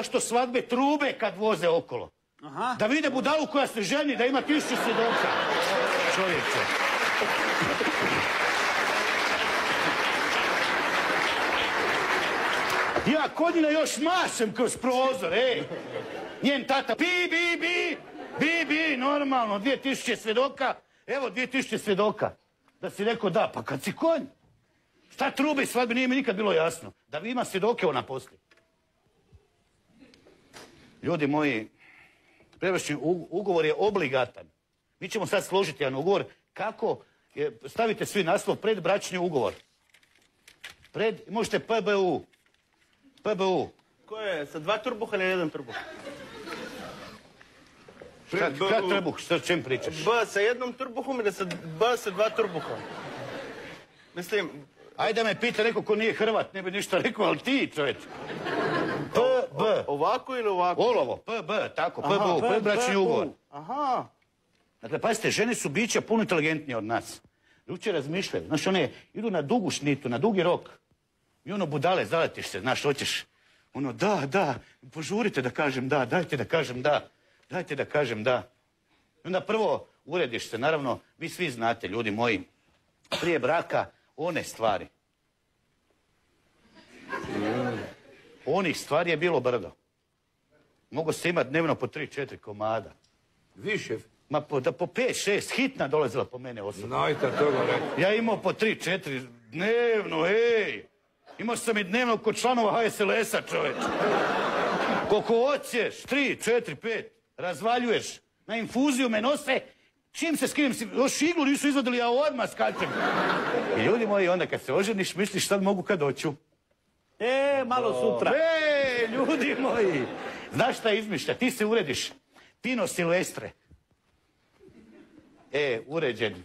Što svadbe trube kad voze okolo. Da vide budalu koja se ženi, da ima 1000 svjedoka. Čovječe. Ja konjina još mašem kroz prozor, ej. Njen tata, bi, normalno, 2000 svjedoka. Evo 2000 svjedoka. Da si rekao da, pa kad si konj. Šta trube i svadbe, nije mi nikad bilo jasno. Da vi ima svjedoke ona poslije. Ljudi moji, prebračni ugovor je obligatan. Mi ćemo sad složiti jedan ugovor. Kako? Stavite svi naslov predbračni ugovor. Možete PBU. PBU. Ko je? Sa 2 trbuha ili 1 trbuh? Kad trbuh? Što čem pričaš? B sa 1 trbuhom ili B sa 2 trbuha? Mislim... Ajde da me pita neko ko nije Hrvat, ne bi ništa rekao, ali ti, čovječ. PB. Ovako ili ovako? Olovo, PB, tako, PBU, predbračni ugovor. Aha. Dakle, pazite, žene su bića puno inteligentnije od nas. Drugčije razmišljaju. Znaš, one idu na dugu šnitu, na dugi rok. I ono budale, zaletiš se, znaš, hoćeš. Ono, da, požurite da kažem da, dajte da kažem da. Dajte da kažem da. I onda prvo urediš se, naravno, vi svi znate, ljudi moji, prije braka, one stvari. Onih stvari je bilo brdo. Mogu se imati dnevno po 3-4 komada. Više? Ma po 5-6, hitna dolazila po mene osobno. Najte toga reći. Ja imao po 3-4 dnevno, ej! Imao sam i dnevno kod članova HSLS-a, čoveč. Koliko hoćeš, 3-4-5, razvaljuješ. Na infuziju me nose, čim se skinem, još iglu nisu izvadili, ja odmah skačem. I ljudi moji, onda kad se oženiš, misliš sad mogu kad hoću. Malo sutra. Ljudi moji. Znaš šta izmišlja? Ti se urediš. Pino Silvestre. Uređen.